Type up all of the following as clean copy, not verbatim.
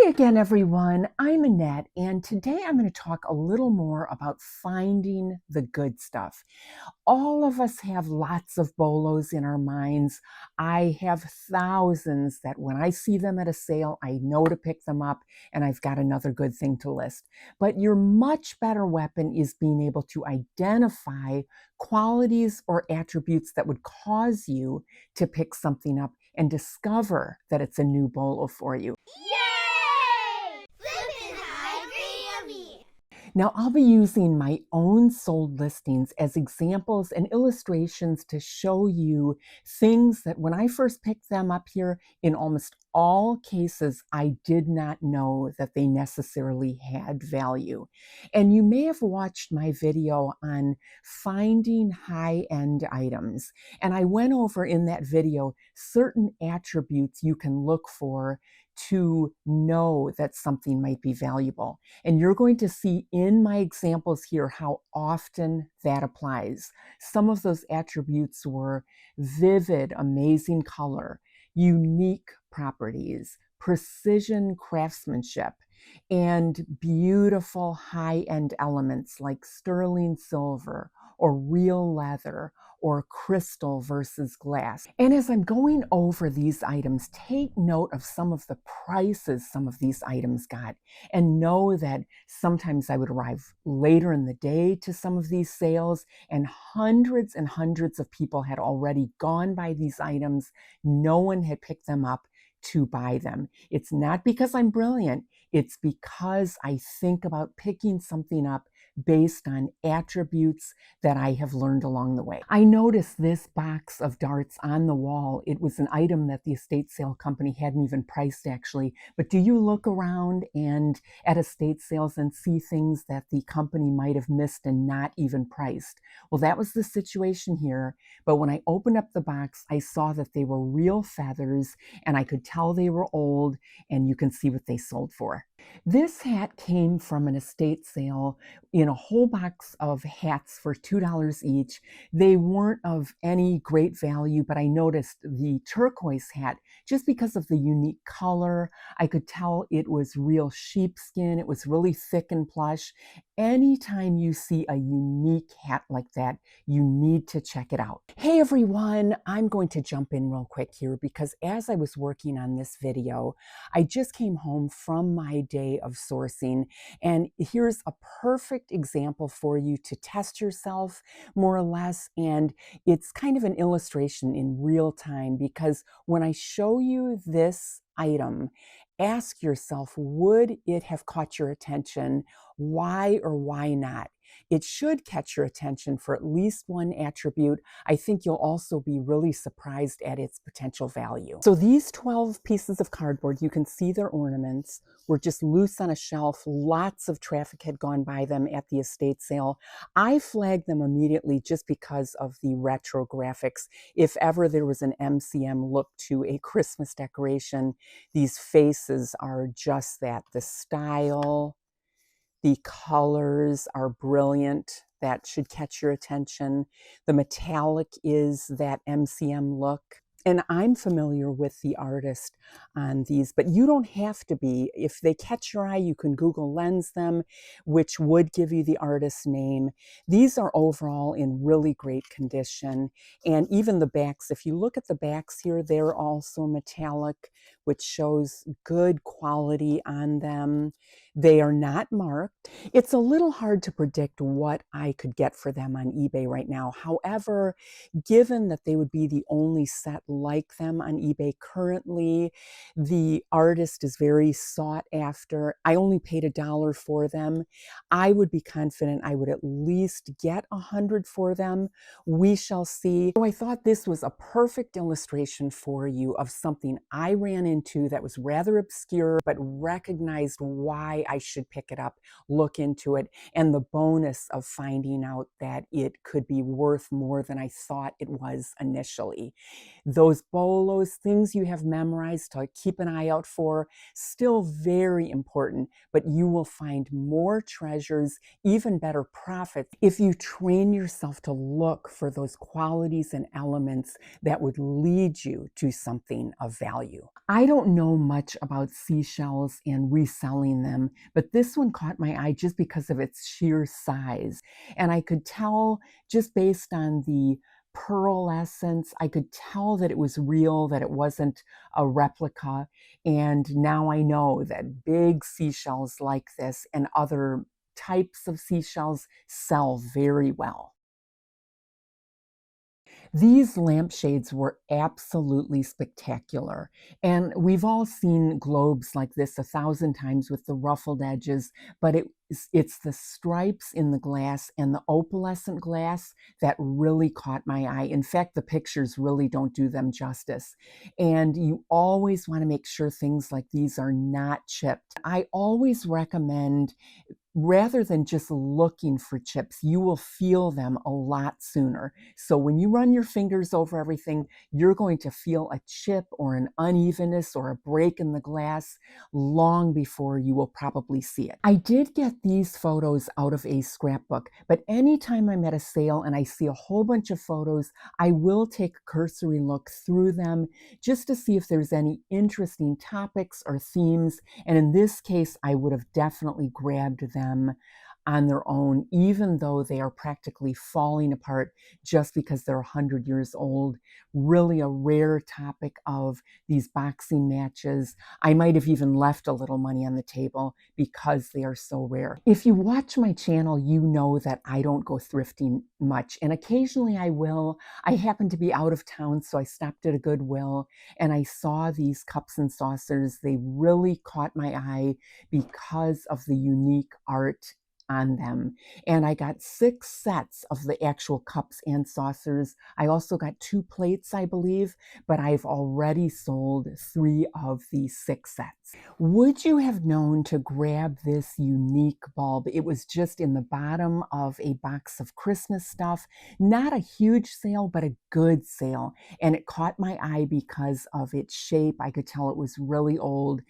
Hi again, everyone. I'm Annette, and today I'm going to talk a little more about finding the good stuff. All of us have lots of BOLOs in our minds. I have thousands that when I see them at a sale, I know to pick them up, and I've got another good thing to list. But your much better weapon is being able to identify qualities or attributes that would cause you to pick something up and discover that it's a new BOLO for you. Yay! Flippin' high Grammy! Now, I'll be using my own sold listings as examples and illustrations to show you things that when I first picked them up here, in almost all cases, I did not know that they necessarily had value. And you may have watched my video on finding high-end items. And I went over in that video certain attributes you can look for to know that something might be valuable. And you're going to see in my examples here how often that applies. Some of those attributes were vivid, amazing color, unique properties, precision craftsmanship, and beautiful high-end elements like sterling silver or real leather or crystal versus glass. And as I'm going over these items, take note of some of the prices some of these items got, and know that sometimes I would arrive later in the day to some of these sales, and hundreds of people had already gone by these items. No one had picked them up to buy them. It's not because I'm brilliant. It's because I think about picking something up based on attributes that I have learned along the way. I noticed this box of darts on the wall. It was an item that the estate sale company hadn't even priced actually. But do you look around and at estate sales and see things that the company might have missed and not even priced? Well, that was the situation here. But when I opened up the box, I saw that they were real feathers, and I could tell they were old, and you can see what they sold for. This hat came from an estate sale in a whole box of hats for $2 each. They weren't of any great value, but I noticed the turquoise hat, just because of the unique color, I could tell it was real sheepskin. It was really thick and plush. Anytime you see a unique hat like that, you need to check it out. Hey everyone, I'm going to jump in real quick here because as I was working on this video, I just came home from my day of sourcing, and here's a perfect example for you to test yourself more or less. And it's kind of an illustration in real time, because when I show you this item, ask yourself, would it have caught your attention? Why or why not? It should catch your attention for at least one attribute. I think you'll also be really surprised at its potential value. So these 12 pieces of cardboard, you can see their ornaments, were just loose on a shelf. Lots of traffic had gone by them at the estate sale. I flagged them immediately just because of the retro graphics. If ever there was an MCM look to a Christmas decoration, these faces are just that. The style, the colors are brilliant. That should catch your attention. The metallic is that MCM look. And I'm familiar with the artist on these, but you don't have to be. If they catch your eye, you can Google Lens them, which would give you the artist's name. These are overall in really great condition. And even the backs, if you look at the backs here, they're also metallic, which shows good quality on them. They are not marked. It's a little hard to predict what I could get for them on eBay right now. However, given that they would be the only set like them on eBay currently, the artist is very sought after. I only paid $1 for them. I would be confident I would at least get 100 for them. We shall see. So I thought this was a perfect illustration for you of something I ran into that was rather obscure, but recognized why I should pick it up, look into it, and the bonus of finding out that it could be worth more than I thought it was initially. Those BOLOs, things you have memorized to keep an eye out for, still very important, but you will find more treasures, even better profits, if you train yourself to look for those qualities and elements that would lead you to something of value. I don't know much about seashells and reselling them, but this one caught my eye just because of its sheer size. And I could tell just based on the pearlescence, I could tell that it was real, that it wasn't a replica. And now I know that big seashells like this and other types of seashells sell very well. These lampshades were absolutely spectacular. And we've all seen globes like this 1,000 times with the ruffled edges, but it's the stripes in the glass and the opalescent glass that really caught my eye. In fact, the pictures really don't do them justice. And you always want to make sure things like these are not chipped. I always recommend, rather than just looking for chips, you will feel them a lot sooner. So when you run your fingers over everything, you're going to feel a chip or an unevenness or a break in the glass long before you will probably see it. I did get these photos out of a scrapbook, but anytime I'm at a sale and I see a whole bunch of photos, I will take a cursory look through them just to see if there's any interesting topics or themes. And in this case, I would have definitely grabbed them on their own, even though they are practically falling apart just because they're 100 years old. Really a rare topic of these boxing matches. I might have even left a little money on the table because they are so rare. If you watch my channel, you know that I don't go thrifting much, and occasionally I will. I happened to be out of town, so I stopped at a Goodwill and I saw these cups and saucers. They really caught my eye because of the unique art on them. And I got 6 sets of the actual cups and saucers. I also got 2 plates, I believe, but I've already sold 3 of these 6 sets. Would you have known to grab this unique bulb? It was just in the bottom of a box of Christmas stuff. Not a huge sale, but a good sale. And it caught my eye because of its shape. I could tell it was really old.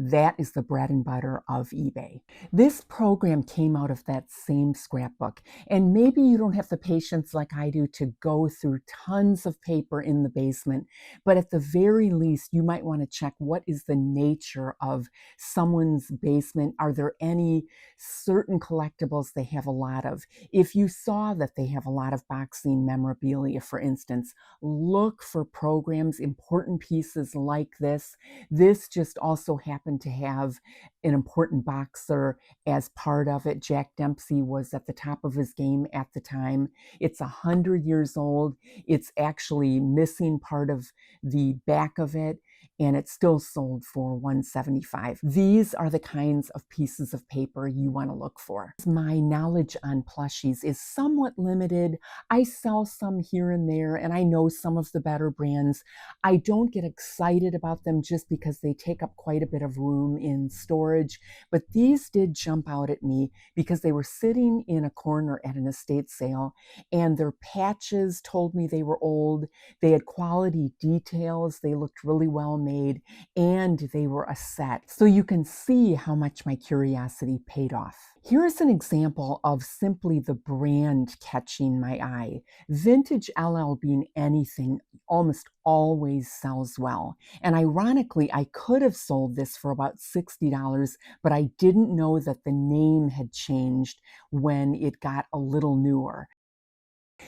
That is the bread and butter of eBay. This program came out of that same scrapbook, and maybe you don't have the patience like I do to go through tons of paper in the basement, but at the very least, you might want to check what is the nature of someone's basement. Are there any certain collectibles they have a lot of? If you saw that they have a lot of boxing memorabilia, for instance, look for programs, important pieces like this. This just also happened to have an important boxer as part of it. Jack Dempsey was at the top of his game at the time. It's 100 years old. It's actually missing part of the back of it, and it's still sold for $175. These are the kinds of pieces of paper you want to look for. My knowledge on plushies is somewhat limited. I sell some here and there, and I know some of the better brands. I don't get excited about them just because they take up quite a bit of room in storage, but these did jump out at me because they were sitting in a corner at an estate sale, and their patches told me they were old. They had quality details. They looked really well made, and they were a set. So you can see how much my curiosity paid off. Here's an example of simply the brand catching my eye. Vintage LL Bean anything almost always sells well. And ironically, I could have sold this for about $60, but I didn't know that the name had changed when it got a little newer.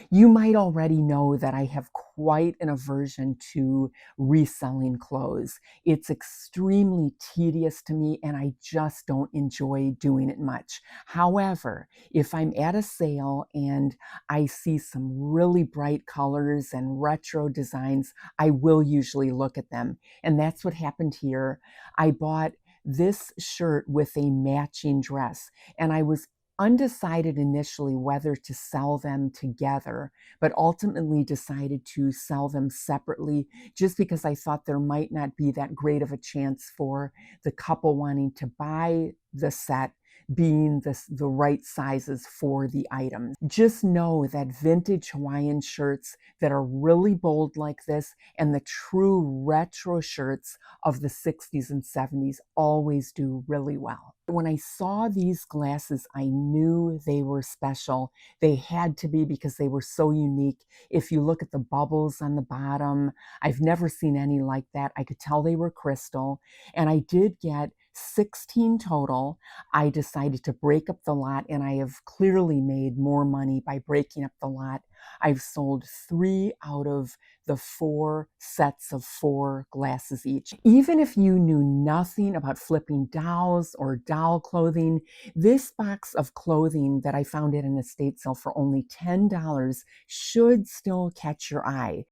You might already know that I have quite an aversion to reselling clothes. It's extremely tedious to me, and I just don't enjoy doing it much. However, if I'm at a sale and I see some really bright colors and retro designs, I will usually look at them. And that's what happened here. I bought this shirt with a matching dress, and I was undecided initially whether to sell them together, but ultimately decided to sell them separately just because I thought there might not be that great of a chance for the couple wanting to buy the set being the right sizes for the items. Just know that vintage Hawaiian shirts that are really bold like this and the true retro shirts of the 60s and 70s always do really well. When I saw these glasses, I knew they were special. They had to be because they were so unique. If you look at the bubbles on the bottom, I've never seen any like that. I could tell they were crystal, and I did get 16 total. I decided to break up the lot, and I have clearly made more money by breaking up the lot. I've sold 3 out of the 4 sets of 4 glasses each. Even if you knew nothing about flipping dolls or doll clothing, this box of clothing that I found at an estate sale for only $10 should still catch your eye.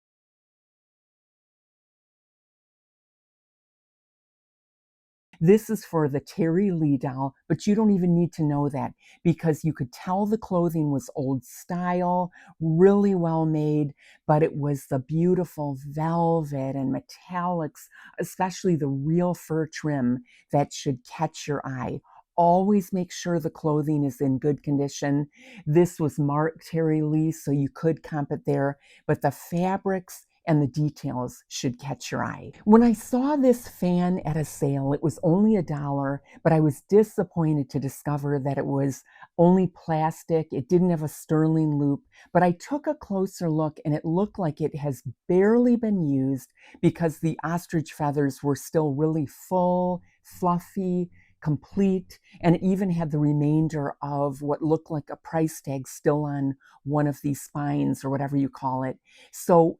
This is for the Terry Lee doll, but you don't even need to know that because you could tell the clothing was old style, really well made, but it was the beautiful velvet and metallics, especially the real fur trim, that should catch your eye. Always make sure the clothing is in good condition. This was marked Terry Lee, so you could comp it there, but the fabrics and the details should catch your eye. When I saw this fan at a sale, it was only $1, but I was disappointed to discover that it was only plastic. It didn't have a sterling loop, but I took a closer look and it looked like it has barely been used because the ostrich feathers were still really full, fluffy, complete, and it even had the remainder of what looked like a price tag still on one of these spines or whatever you call it. So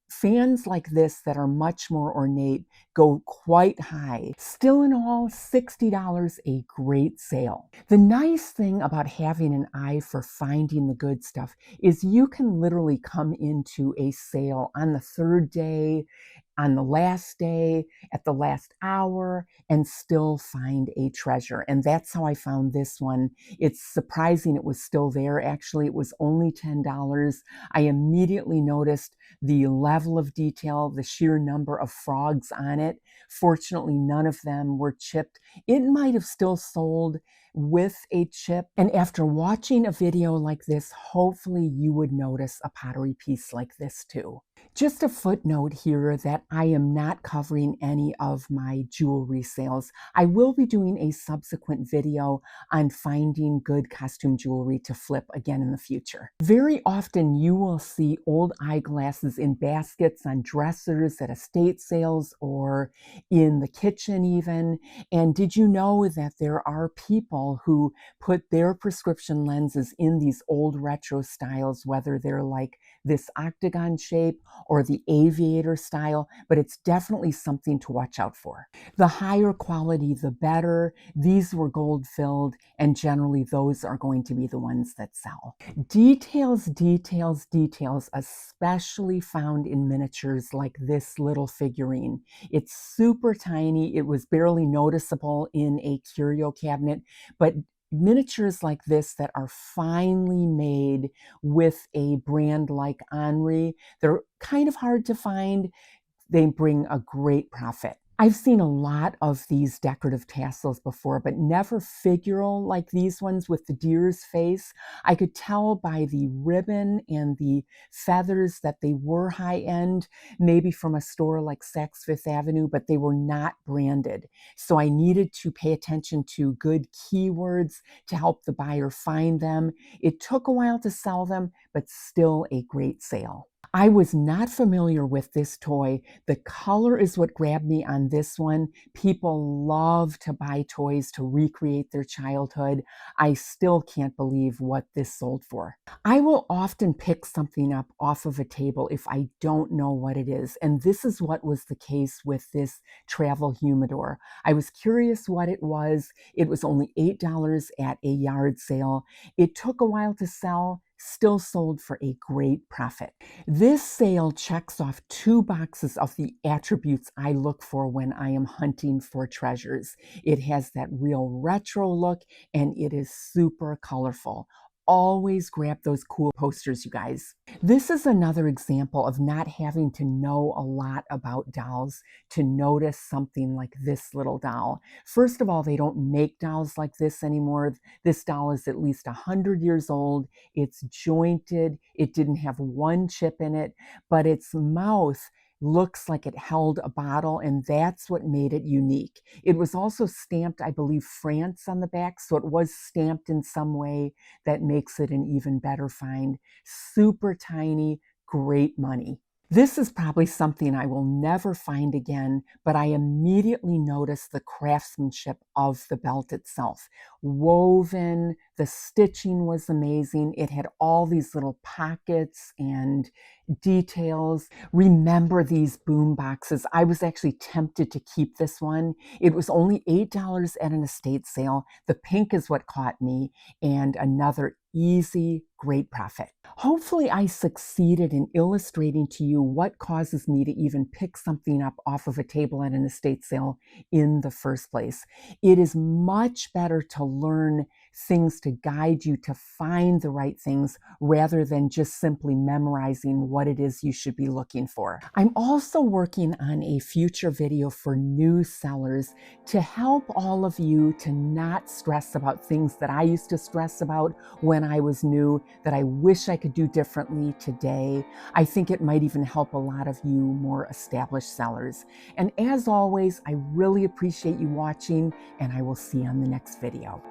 fans like this that are much more ornate go quite high. Still in all, $60, a great sale. The nice thing about having an eye for finding the good stuff is you can literally come into a sale on the 3rd day, on the last day, at the last hour, and still find a treasure. And that's how I found this one. It's surprising it was still there. Actually, it was only $10. I immediately noticed the level of detail, the sheer number of frogs on it. Fortunately, none of them were chipped. It might have still sold with a chip. And after watching a video like this, hopefully you would notice a pottery piece like this too. Just a footnote here that I am not covering any of my jewelry sales. I will be doing a subsequent video on finding good costume jewelry to flip again in the future. Very often you will see old eyeglasses in baskets on dressers at estate sales or in the kitchen even. And did you know that there are people who put their prescription lenses in these old retro styles, whether they're like this octagon shape or the aviator style, but it's definitely something to watch out for. The higher quality, the better. These were gold filled, and generally those are going to be the ones that sell. Details, details, details, especially found in miniatures like this little figurine. It's super tiny. It was barely noticeable in a curio cabinet, but miniatures like this that are finely made with a brand like Henri, they're kind of hard to find. They bring a great profit. I've seen a lot of these decorative tassels before, but never figural like these ones with the deer's face. I could tell by the ribbon and the feathers that they were high-end, maybe from a store like Saks Fifth Avenue, but they were not branded. So I needed to pay attention to good keywords to help the buyer find them. It took a while to sell them, but still a great sale. I was not familiar with this toy. The color is what grabbed me on this one. People love to buy toys to recreate their childhood. I still can't believe what this sold for. I will often pick something up off of a table if I don't know what it is, and this is what was the case with this travel humidor. I was curious what it was. It was only $8 at a yard sale. It took a while to sell. still sold for a great profit. This sale checks off 2 boxes of the attributes I look for when I am hunting for treasures. It has that real retro look and it is super colorful. Always grab those cool posters, you guys. This is another example of not having to know a lot about dolls to notice something like this little doll. First of all, they don't make dolls like this anymore. This doll is at least 100 years old. It's jointed. It didn't have one chip in it, but its mouth looks like it held a bottle, and that's what made it unique. It was also stamped, I believe, France on the back, so it was stamped in some way that makes it an even better find. Super tiny, great money. This is probably something I will never find again, but I immediately noticed the craftsmanship of the belt itself. Woven, the stitching was amazing. It had all these little pockets and details. Remember these boom boxes? I was actually tempted to keep this one. It was only $8 at an estate sale. The pink is what caught me, and another easy, great profit. Hopefully I succeeded in illustrating to you what causes me to even pick something up off of a table at an estate sale in the first place. It is much better to learn things to guide you to find the right things rather than just simply memorizing what it is you should be looking for. I'm also working on a future video for new sellers to help all of you to not stress about things that I used to stress about when I was new, that I wish I could do differently today. I think it might even help a lot of you more established sellers. And as always, I really appreciate you watching, and I will see you on the next video.